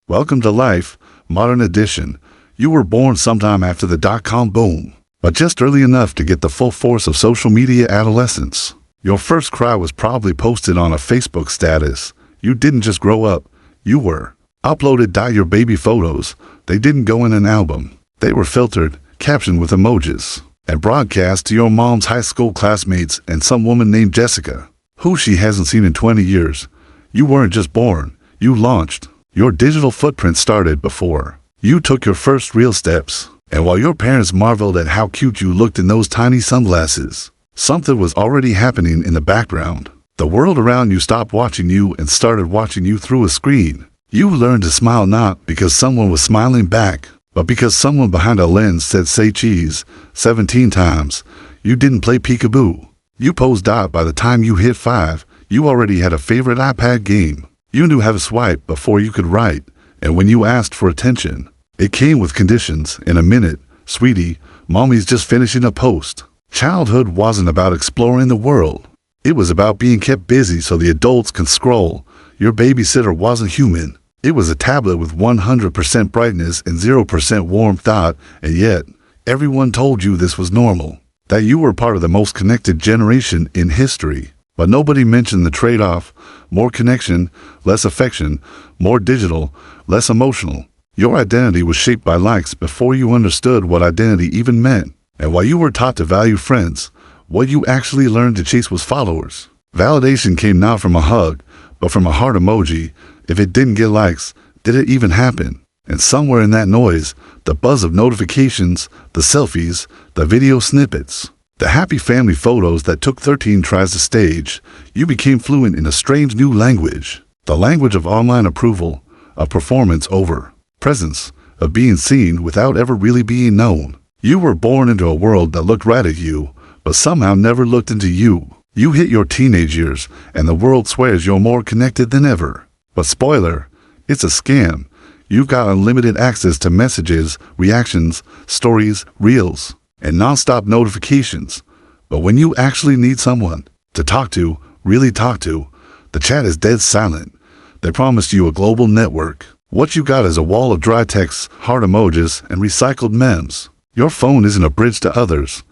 Welcome to life, modern edition. You were born sometime after the dot-com boom, but just early enough to get the full force of social media adolescence. Your first cry was probably posted on a Facebook status. You didn't just grow up, you were. Uploaded your baby photos. They didn't go in an album. They were filtered, captioned with emojis, and broadcast to your mom's high school classmates and some woman named Jessica, who she hasn't seen in 20 years. You weren't just born, you launched. Your digital footprint started before you took your first real steps. And while your parents marveled at how cute you looked in those tiny sunglasses, something was already happening in the background. The world around you stopped watching you and started watching you through a screen. You learned to smile not because someone was smiling back, but because someone behind a lens said "say cheese" 17 times. You didn't play peekaboo. You posed dot by the time you hit 5, you already had a favorite iPad game. You knew how to swipe before you could write, and when you asked for attention, it came with conditions. In a minute, sweetie, mommy's just finishing a post. Childhood wasn't about exploring the world. It was about being kept busy so the adults can scroll. Your babysitter wasn't human. It was a tablet with 100% brightness and 0% warmth. And yet, everyone told you this was normal, that you were part of the most connected generation in history. But nobody mentioned the trade-off: more connection, less affection, more digital, less emotional. Your identity was shaped by likes before you understood what identity even meant. And while you were taught to value friends, what you actually learned to chase was followers. Validation came not from a hug, but from a heart emoji. If it didn't get likes, did it even happen? And somewhere in that noise, the buzz of notifications, the selfies, the video snippets, the happy family photos that took 13 tries to stage, you became fluent in a strange new language. The language of online approval, of performance over presence, of being seen without ever really being known. You were born into a world that looked right at you, but somehow never looked into you. You hit your teenage years, and the world swears you're more connected than ever. But spoiler, it's a scam. You've got unlimited access to messages, reactions, stories, reels, and non-stop notifications. But when you actually need someone to talk to, really talk to, the chat is dead silent. They promised you a global network. What you got is a wall of dry text, heart emojis, and recycled memes. Your phone isn't a bridge to others.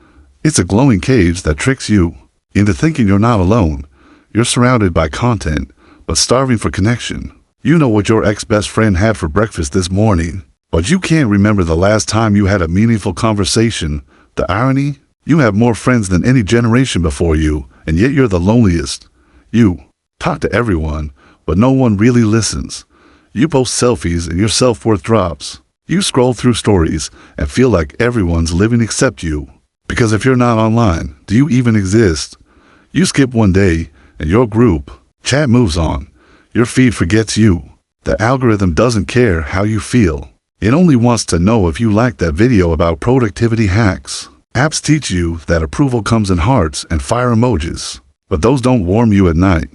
It's a glowing cage that tricks you into thinking you're not alone. You're surrounded by content, but starving for connection. You know what your ex-best friend had for breakfast this morning, but you can't remember the last time you had a meaningful conversation. The irony? You have more friends than any generation before you, and yet you're the loneliest. You talk to everyone, but no one really listens. You post selfies and your self-worth drops. You scroll through stories and feel like everyone's living except you. Because if you're not online, do you even exist? You skip one day, and your group chat moves on. Your feed forgets you. The algorithm doesn't care how you feel. It only wants to know if you like that video about productivity hacks. Apps teach you that approval comes in hearts and fire emojis, but those don't warm you at night.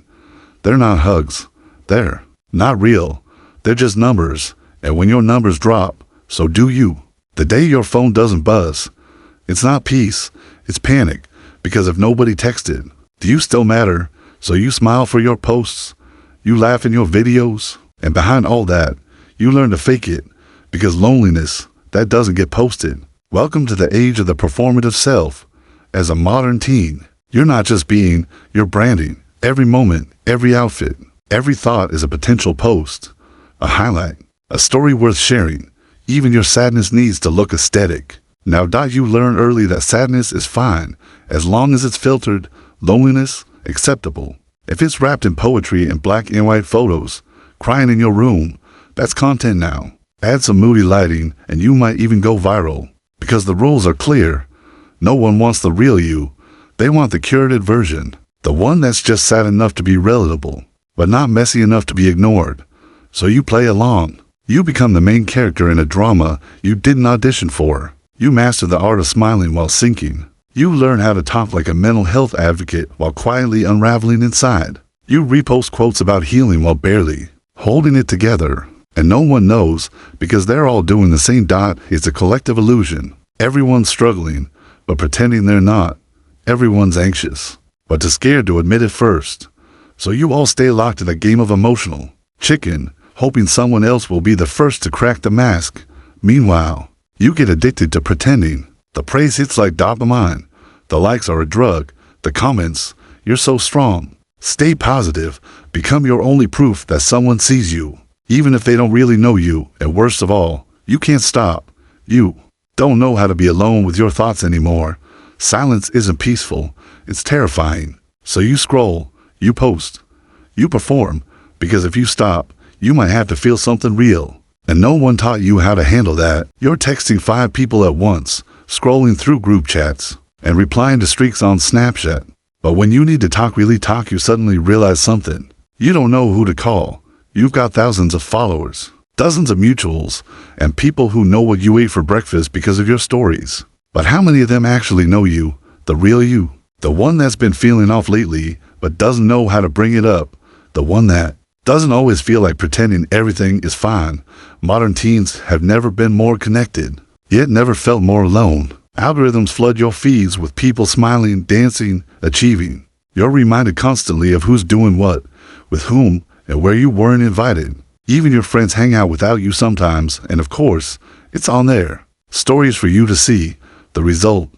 They're not hugs. They're not real. They're just numbers, and when your numbers drop, so do you. The day your phone doesn't buzz, it's not peace, it's panic, because if nobody texted, do you still matter? So you smile for your posts, you laugh in your videos, and behind all that, you learn to fake it, because loneliness, that doesn't get posted. Welcome to the age of the performative self. As a modern teen, you're not just being, you're branding. Every moment, every outfit, every thought is a potential post, a highlight, a story worth sharing. Even your sadness needs to look aesthetic. Now you learn early that sadness is fine, as long as it's filtered. Loneliness, acceptable. If it's wrapped in poetry and black and white photos, crying in your room, that's content now. Add some moody lighting and you might even go viral. Because the rules are clear. No one wants the real you. They want the curated version. The one that's just sad enough to be relatable, but not messy enough to be ignored. So you play along. You become the main character in a drama you didn't audition for. You master the art of smiling while sinking. You learn how to talk like a mental health advocate while quietly unraveling inside. You repost quotes about healing while barely holding it together. And no one knows because they're all doing the same. It's a collective illusion. Everyone's struggling, but pretending they're not. Everyone's anxious, but too scared to admit it first. So you all stay locked in a game of emotional chicken, hoping someone else will be the first to crack the mask. Meanwhile, you get addicted to pretending. The praise hits like dopamine. The likes are a drug. The comments, you're so strong. Stay positive. Become your only proof that someone sees you, even if they don't really know you. And worst of all, you can't stop. You don't know how to be alone with your thoughts anymore. Silence isn't peaceful. It's terrifying. So you scroll, you post, you perform, because if you stop, you might have to feel something real. And no one taught you how to handle that. You're texting 5 people at once, scrolling through group chats, and replying to streaks on Snapchat. But when you need to really talk, you suddenly realize something. You don't know who to call. You've got thousands of followers, dozens of mutuals, and people who know what you ate for breakfast because of your stories. But how many of them actually know you, the real you? The one that's been feeling off lately, but doesn't know how to bring it up. The one that doesn't always feel like pretending everything is fine. Modern teens have never been more connected, yet never felt more alone. Algorithms flood your feeds with people smiling, dancing, achieving. You're reminded constantly of who's doing what, with whom, and where you weren't invited. Even your friends hang out without you sometimes, and of course, it's on there. Stories for you to see. The result,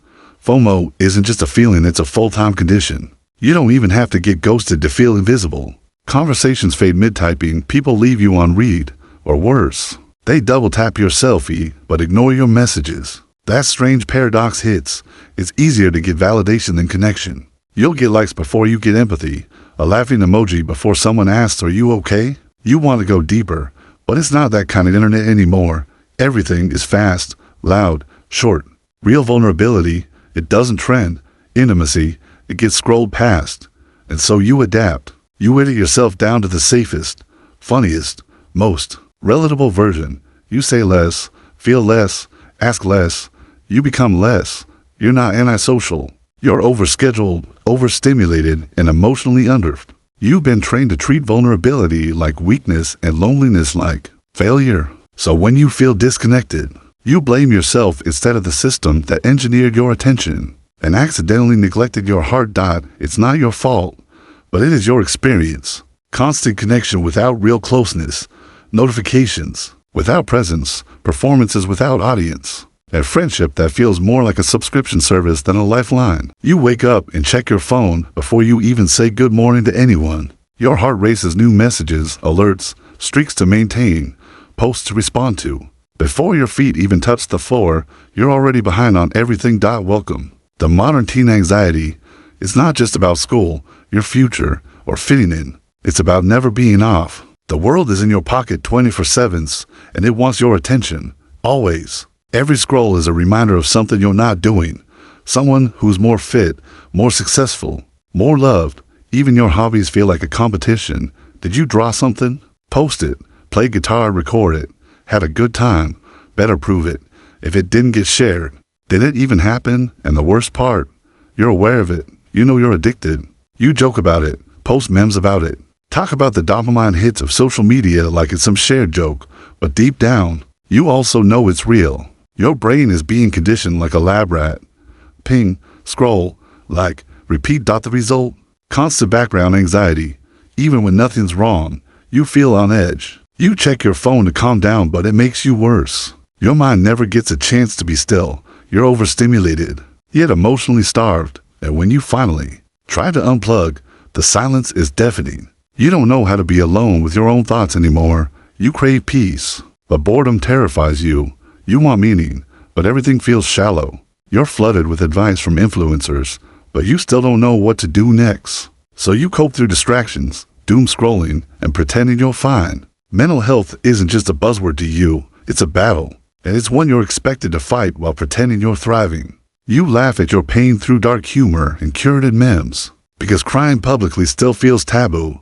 FOMO isn't just a feeling, it's a full-time condition. You don't even have to get ghosted to feel invisible. Conversations fade mid-typing, people leave you on read, or worse, they double-tap your selfie, but ignore your messages. That strange paradox hits. It's easier to get validation than connection. You'll get likes before you get empathy, a laughing emoji before someone asks, "Are you okay?" You want to go deeper, but it's not that kind of internet anymore. Everything is fast, loud, short. Real vulnerability, it doesn't trend. Intimacy, it gets scrolled past. And so you adapt. You edit yourself down to the safest, funniest, most relatable version. You say less, feel less, ask less. You become less. You're not antisocial. You're overscheduled, overstimulated, and emotionally underved. You've been trained to treat vulnerability like weakness and loneliness like failure. So when you feel disconnected, you blame yourself instead of the system that engineered your attention and accidentally neglected your heart. It's not your fault, but it is your experience. Constant connection without real closeness, notifications without presence, performances without audience, and friendship that feels more like a subscription service than a lifeline. You wake up and check your phone before you even say good morning to anyone. Your heart races, new messages, alerts, streaks to maintain, posts to respond to. Before your feet even touch the floor, you're already behind on everything. Welcome. The modern teen anxiety is not just about school, your future, or fitting in. It's about never being off. The world is in your pocket 24/7, and it wants your attention, always. Every scroll is a reminder of something you're not doing. Someone who's more fit, more successful, more loved. Even your hobbies feel like a competition. Did you draw something? Post it. Play guitar, record it. Had a good time. Better prove it. If it didn't get shared, did it even happen? And the worst part, you're aware of it. You know you're addicted. You joke about it. Post memes about it. Talk about the dopamine hits of social media like it's some shared joke. But deep down, you also know it's real. Your brain is being conditioned like a lab rat. Ping, scroll, like, repeat. The result? Constant background anxiety. Even when nothing's wrong, you feel on edge. You check your phone to calm down, but it makes you worse. Your mind never gets a chance to be still. You're overstimulated, yet emotionally starved. And when you finally try to unplug, the silence is deafening. You don't know how to be alone with your own thoughts anymore. You crave peace, but boredom terrifies you. You want meaning, but everything feels shallow. You're flooded with advice from influencers, but you still don't know what to do next. So you cope through distractions, doom scrolling, and pretending you're fine. Mental health isn't just a buzzword to you, it's a battle, and it's one you're expected to fight while pretending you're thriving. You laugh at your pain through dark humor and curated memes, because crying publicly still feels taboo.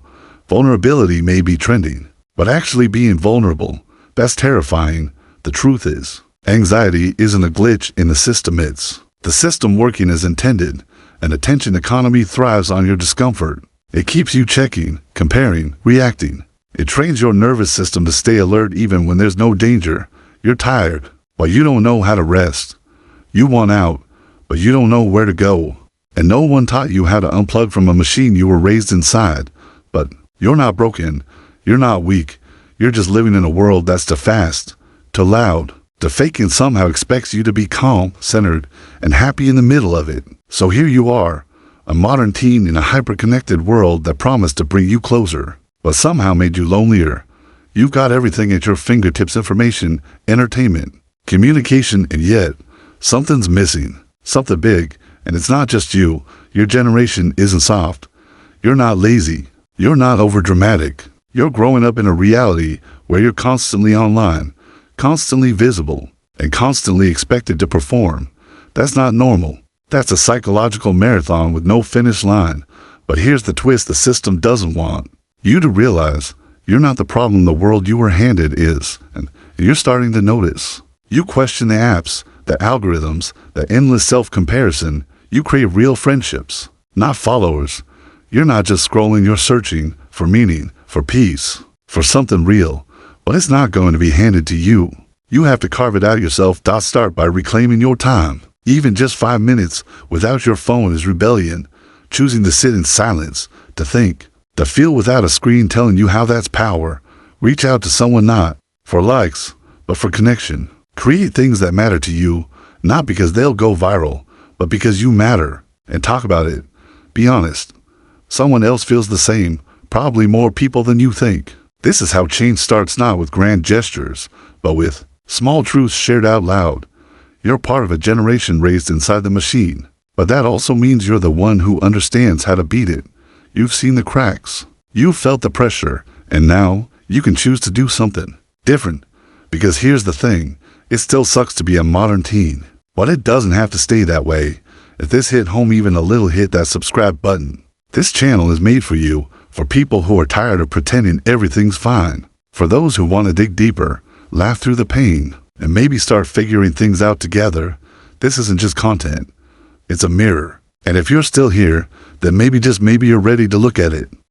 Vulnerability may be trending, but actually being vulnerable, that's terrifying. The truth is, anxiety isn't a glitch in the system, it's the system working as intended. An attention economy thrives on your discomfort. It keeps you checking, comparing, reacting. It trains your nervous system to stay alert even when there's no danger. You're tired, but you don't know how to rest. You want out, but you don't know where to go. And no one taught you how to unplug from a machine you were raised inside. But you're not broken. You're not weak. You're just living in a world that's too fast, too loud, too fake, and somehow expects you to be calm, centered, and happy in the middle of it. So here you are, a modern teen in a hyper-connected world that promised to bring you closer, but somehow made you lonelier. You've got everything at your fingertips: information, entertainment, communication, and yet, something's missing. Something big, and it's not just you. Your generation isn't soft. You're not lazy. You're not overdramatic. You're growing up in a reality where you're constantly online, constantly visible, and constantly expected to perform. That's not normal. That's a psychological marathon with no finish line. But here's the twist the system doesn't want you to realize: you're not the problem the world you were handed is, and you're starting to notice. You question the apps, the algorithms, the endless self-comparison. You crave real friendships, not followers. You're not just scrolling, you're searching for meaning, for peace, for something real. But it's not going to be handed to you. You have to carve it out yourself. Start by reclaiming your time. Even just 5 minutes without your phone is rebellion. Choosing to sit in silence, to think, to feel without a screen telling you how. That's power. Reach out to someone, not for likes, but for connection. Create things that matter to you, not because they'll go viral, but because you matter. And talk about it. Be honest. Someone else feels the same, probably more people than you think. This is how change starts, not with grand gestures, but with small truths shared out loud. You're part of a generation raised inside the machine, but that also means you're the one who understands how to beat it. You've seen the cracks. You've felt the pressure, and now you can choose to do something different. Because here's the thing, it still sucks to be a modern teen, but it doesn't have to stay that way. If this hit home even a little, hit that subscribe button. This channel is made for you, for people who are tired of pretending everything's fine, for those who want to dig deeper, laugh through the pain, and maybe start figuring things out together. This isn't just content, it's a mirror. And if you're still here, then maybe, just maybe, you're ready to look at it.